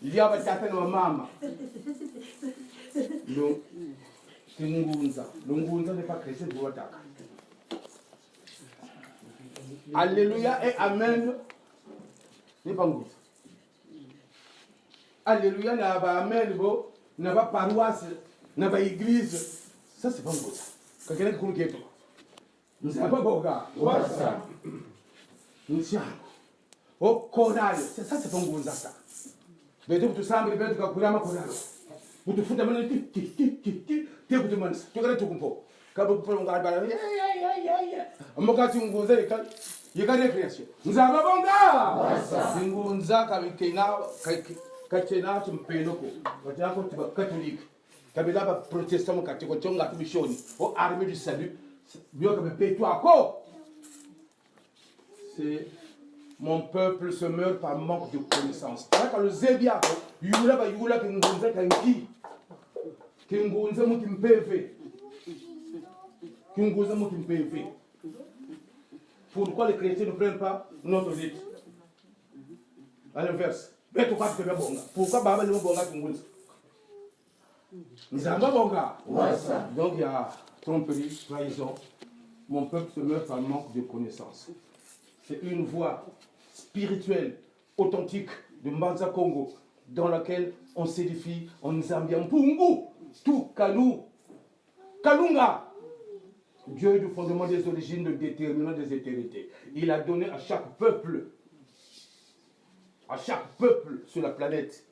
Il y a un certain maman. Lungunza n'est pas chrétien pour attaquer. Alléluia et Amen. N'est pas good. Alléluia n'a pas Amen, n'a pas paroisse, n'a pas église. Ça c'est pas good. Quelqu'un qui connaît toi. Nous sommes pas beaux gars. Nous sommes. Au Coral. Ça c'est pas good ça. Mais tu sembles bien que tu as ma Coral. Vous te foutez maintenant tu écoutes man. Tu regardes tout comme quand vous prenez un gars Mokati nguza yeka recreation. Nzaba bonga. Singunza katena tumpenoko. Watako tuba catholique. Kabila ba protestant katiko tonga tubishoni. O armée du salut. Bio ka peto ako. C'est mon peuple se meurt par manque de connaissance. Quand le zebia yula kingunza kanki. Kingunza mutimpeve. Pourquoi les chrétiens ne prennent pas notre rite? À l'inverse. Pourquoi Baba ne bonga Kingunza? Donc il y a tromperie, trahison. Mon peuple se meurt par manque de connaissance. C'est une voie spirituelle, authentique de Mbanza Congo, dans laquelle on s'édifie en Nzambia Mpungu, tout Kanou, Kalunga. Dieu est du fondement des origines, le déterminant des éternités. Il a donné à chaque peuple sur la planète,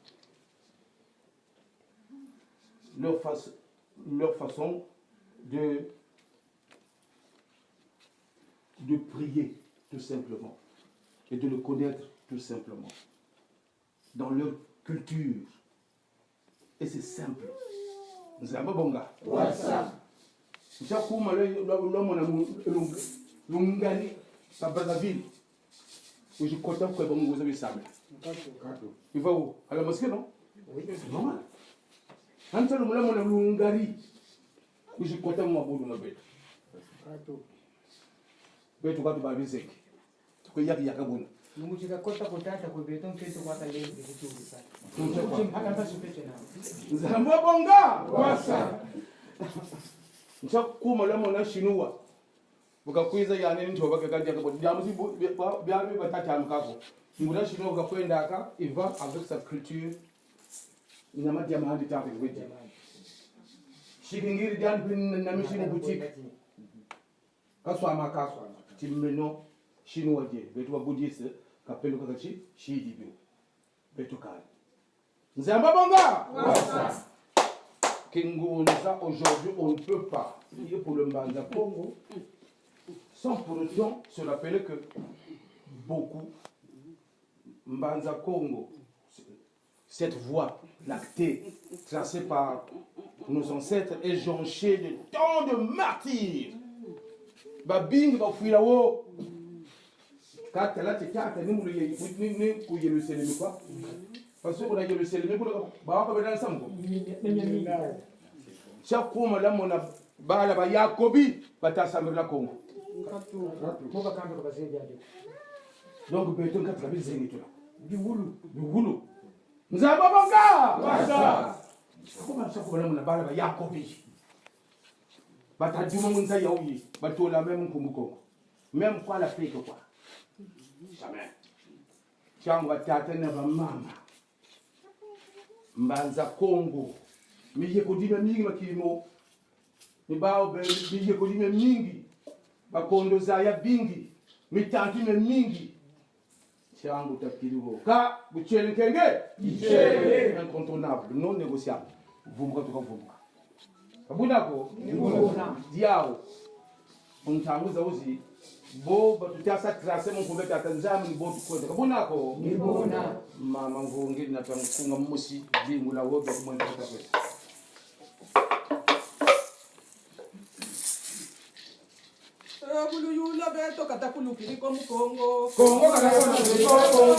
leur façon de prier tout simplement et de le connaître tout simplement dans leur culture. Et c'est simple. Nzamba bonga. Nchakuma lungani Brazzaville où je compte pour que vous avez ça. Il va où? À la mosquée, non? Oui, c'est normal. Quand le lungari où je compte pour vous dans le bête. Bête tu vas te baviser. Tu peux y aller à Kabouna. Nous avons compté pour tata pour béton que tu vas aller Nzamba bonga. Wasa. Nchakuma la mona shinua bukakuiza yani ntoba kagandi akabo jamusi byabe batata amkako ngura shinua bukakwenda aka il va avec sa culture nyama dia mahandi tata kwete shikingiri dan bin na mishini boutique kaswama timeno chinois beto bouddhiste kapendo kakachi shidibio beto kali nzamba bonga Kingounza, aujourd'hui, on ne peut pas prier pour le Mbanza Congo sans pour autant se rappeler que beaucoup, Mbanza Congo, cette voie lactée, tracée par nos ancêtres, est jonchée de tant de martyrs. Babing, Bafuilawo, quand elle a été carte, nous le célébrons quoi? Parce qu'on a le célébré, chaque fois, madame, on a Bala Yakobi, Batasam la Congo. Donc, Béton 80 zénitula. Du Woulou. Nous avons pas comment ça, on a Bala Yakobi. Bataduma Munza Yaoui, Batola même Kumuko. Même quoi la fée que quoi. Jamais. Changwa Tatana Mama. Mbanza Congo. Miye kodime mingi makilimo. Nibao miye kodime mingi. Bakondo zaya bingi. Mitantime mingi. Changu tapirigo. Ka, buchele nkenge? Buchele. Incontournable, non négociable. Vumuka tuka vumuka. Kabunako? Diao. Untanguza uzi. Bo batutasa tracé mon pouvait atanzama ni bo tukwenda. Kabunako? Nibona. Mama ngonge na tangunga musi bingula woga kumwenda kwenda. Bulu yula beto katakulu kiri komu Congo. Congo katakulu kiri Congo.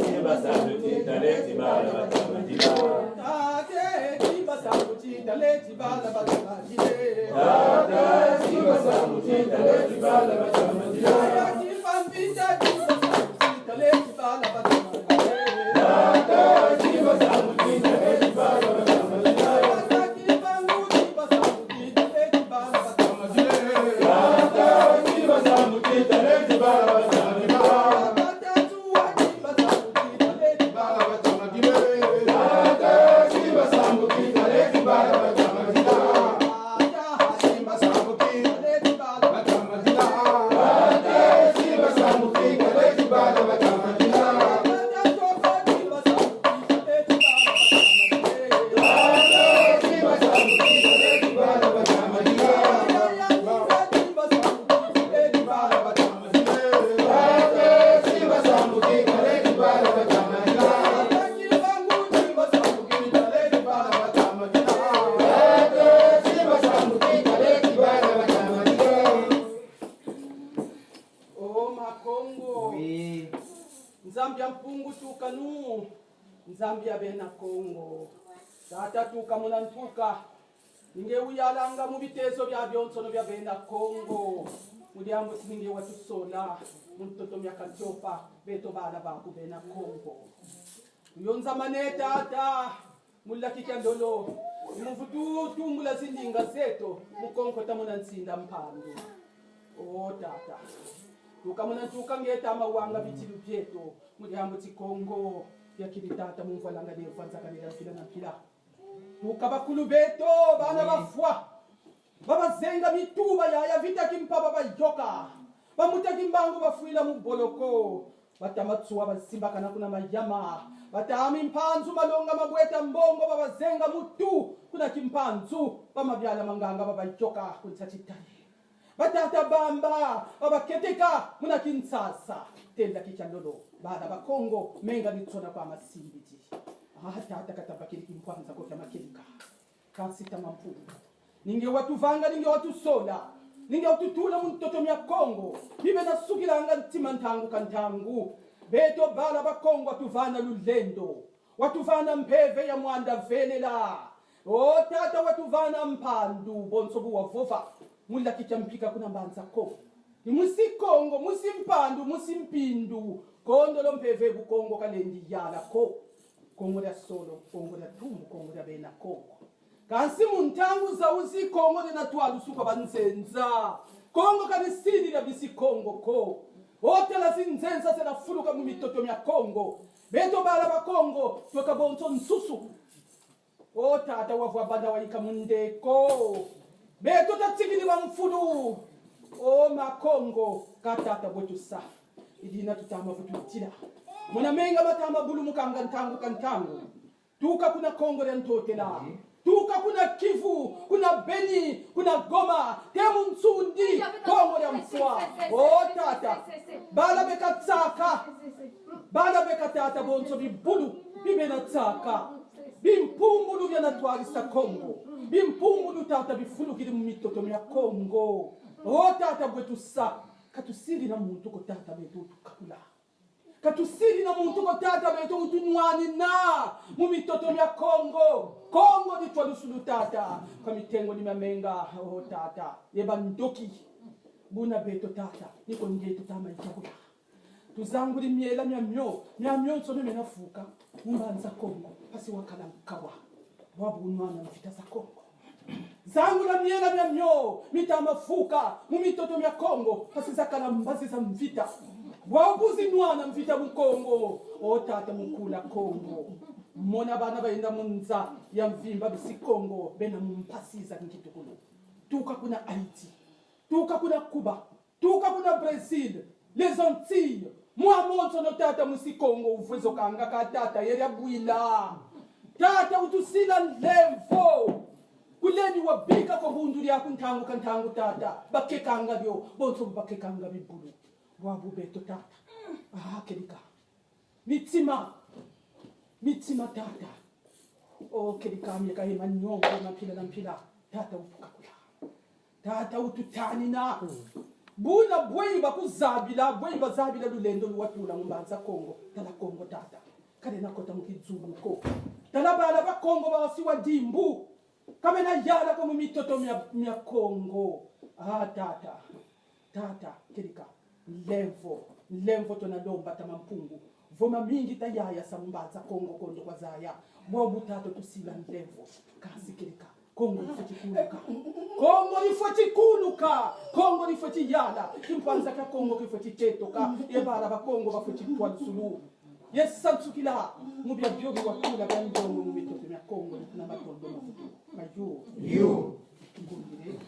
Simba sandu titale tibala batamajila. taleti bala batamajile. Tata siba samuti taleti bala batamajile. Kifambita siba samuti taleti bala batamajile. Tata siba samuti taleti bala batamajile. Zambia bena Kongo tata tuka munantuka ninge uyalanga mu bitezo bya byonsono bya bena Kongo muliambo sininge watusola muntoto myakatopa beto bana baku bena Kongo uyonza maneta ata mulakika ndolo muvutu tumbula zindinga zeto mukonko tamunansinda mpando o tata tuka munantuka ngeta mawanga bitilu byeto muliambo ti Kongo yakilitata mumvalanga de fanzaka de fila na fila tukabakulu beto bana bafwa baba zenga mituba ya vita kimpaba bayoka bamuta kimbangu bafuila muboloko batamatsuwa basimba kana kuna mayama batami mpanzu malonga mabweta mbongo baba zenga mutu kuna kimpanzu bamabyala manganga baba yoka kunsachitani batata bamba babaketeka muna kinsasa tenda kichandolo bana ba Kongo menga nitsona kwa masimbiti tata katabakiri kimpwanza kwa makelika kasita mampuru ninge watu vanga ninge watu sola ninge watu tula mtoto mya Kongo bibe na sukilanga ntima ntangu kantangu beto bala ba Kongo watu vana lulendo watu vana mpeve ya mwanda velela o tata watu vana mpandu bonsobu wa vofa mula kichampika kuna mbanza ko musi Kongo musi mpandu musi mpindu kondo lompeve bukongo kalendi yala ko Kongo ya solo Kongo ya tumu Kongo ya bena Kongo kansi muntangu za uzi Kongo na twalu suka banzenza Kongo kanisini ya bisi Kongo ko wote la zinzenza sena fuluka mu mitoto ya Kongo beto bala ba Kongo toka bonto nsusu o tata wavwa banda waika mundeko beto tatsigini ba mfulu o makongo katata bwetu sa idina tutama fututila muna menga batama bulu mukanga ntangu kantangu tuka kuna Kongo ya ntotela tuka kuna Kivu kuna Beni kuna Goma temu nsundi Kongo ya mfwa o tata bala bekatsaka bala bekatata bonso bibulu bibena tsaka bimpumulu vya natwarisa Kongo bimpumulu tata bifulu kili mitoto ya Kongo o tata bwetu sa katusiri na muntu ko tata betu tukakula katusiri na muntu ko tata betu utunwani na mu mitoto ya Kongo Kongo ditwa lusulu tata kamitengo ni mamenga o tata yeba ndoki buna beto tata niko ngeto tama itakula tuzanguri miela myamyo nsome menafuka mumbanza Kongo pasi wakala mkawa wabu unwana mfita za Kongo zangu la miela myamyo mitamafuka mumitoto mya Kongo pasi zakala mbazi za mvita wabuzi nwana mvita mkongo o tata mukula Kongo mona bana baenda munza ya mvimba bisi Kongo bena mumpasiza nkitukulu tuka kuna Haiti tuka kuna Cuba tuka kuna Brazil les Antilles mwa monso no tata musi Kongo ufuzo kanga ka tata yeri abwila tata utusila levo kuleni wabika ko bunduri ya kuntangu kantangu tata bakekanga byo bonso bakekanga bibulu wabu beto tata kelika mitima tata o kelika mieka hema nyongo na pila tata upukakula tata ututani na buna bweiba kuzabila bweiba zabila lulendo luwatula mumbanza Kongo tala Kongo tata kale nakota mukizulu ko tala bala ba Kongo bawasiwa dimbu Kama na yala kama mitoto mia Kongo. Tata kirika lemvo tonalomba tamampungu voma mingi tayaya sambaza Kongo kondo kwa zaya mwabu tato tusila lemvo kasi kirika Kongo nifoti yala kimpanza ka Kongo kifoti chetoka ebara ba Kongo bafoti kwa sulu yes samsukila mubya byobi wakula bando mu mitoto mia Kongo na matondo mafutu mayo yo ngumire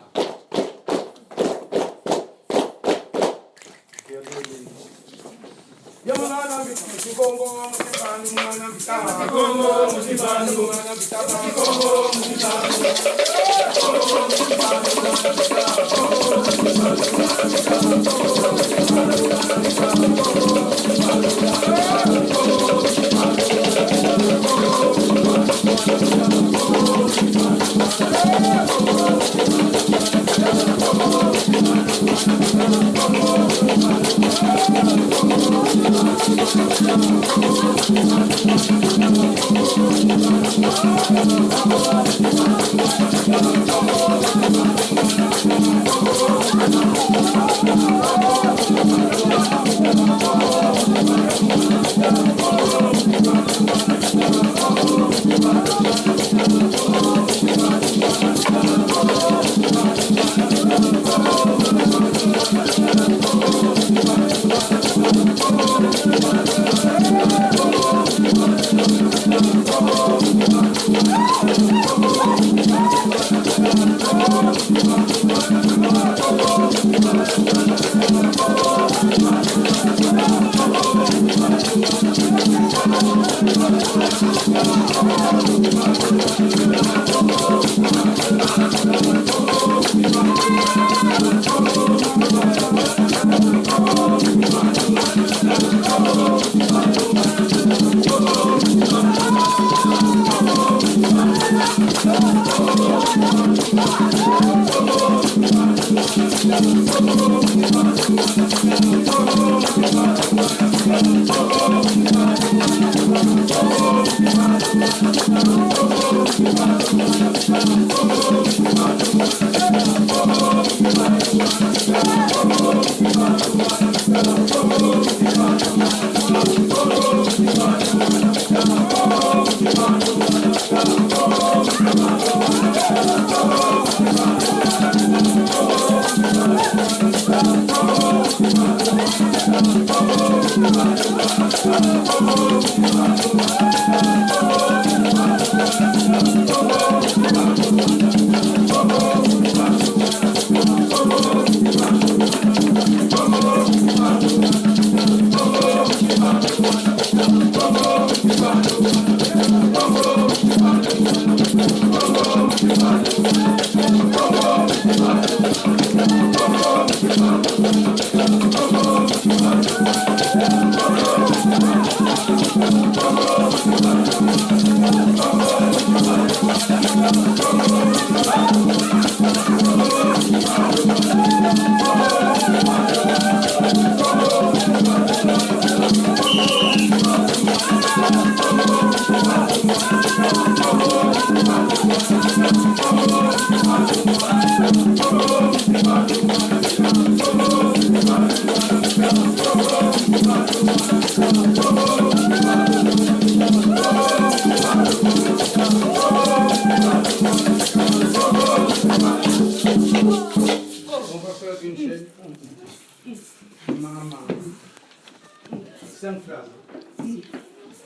Yamana Kongo musibanu mwana bitaba Kongo musibanu mwana bitaba Kongo musibanu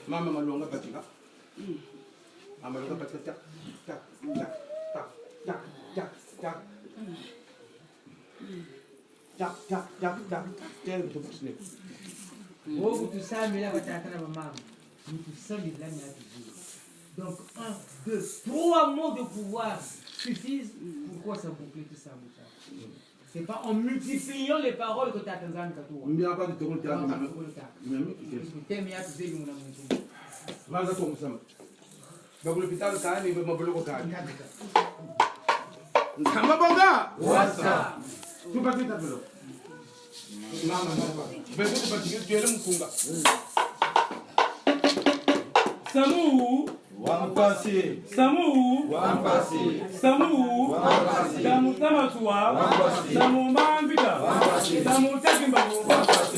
Mama malonga patika. Mama malonga patika tak tak tak tak tak tak tak. Tak tak tak tak. Tel tu pusne. Oh, tu sais, mais là, tu as maman. Tu sens les lames là toujours. Donc, 1, 2, 3 mots de pouvoir suffisent. Pourquoi ça boucle tout ça, mon cher? C'est pas en multipliant les paroles que tu as besoin de toi. Il n'y a pas de tour de table. T'aimes bien, tu sais, nous l'avons. Maza to musama. Babu l'hôpital ka ni mabulu ko ka. Kama bonga. Wasa. Tu pas tout à fait. Mama mama. Bebe tu pas tu es le mkunga. Samu. Wampasi. Samu. Wampasi. Samu. Wampasi. Samu Tamasua. Wampasi. Samu Mambita. Wampasi. Samu Takimbabu. Wampasi.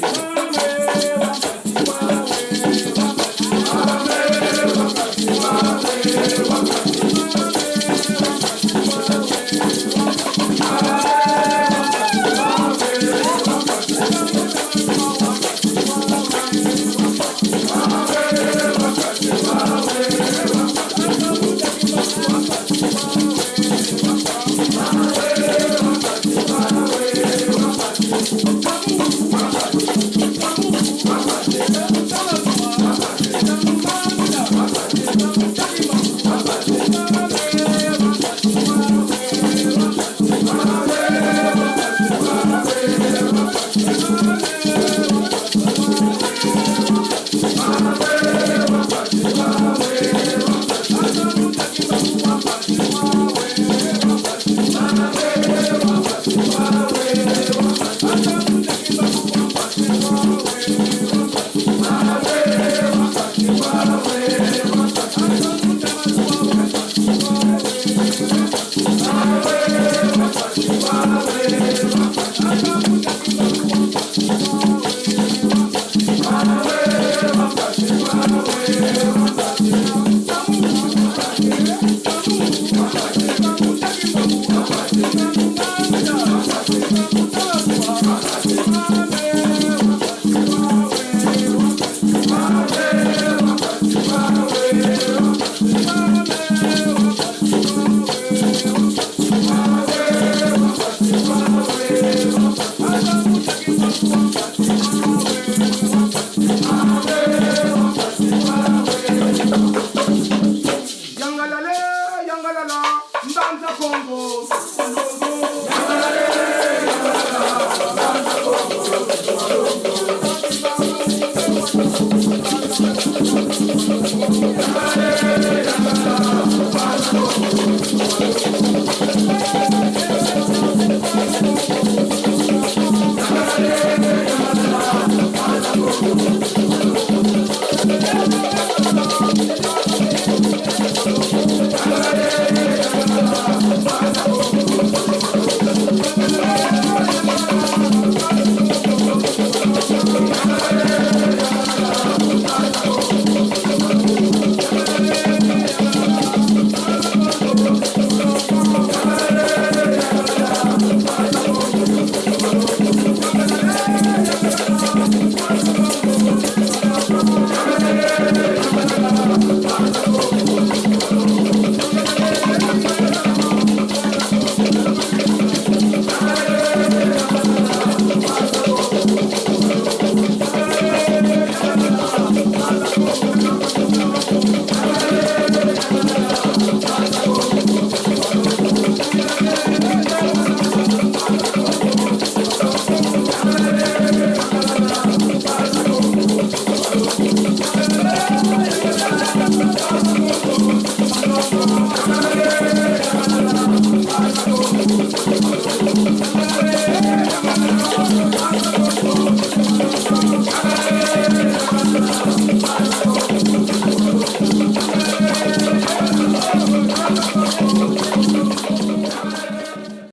Yangalala, Mbanza Congo.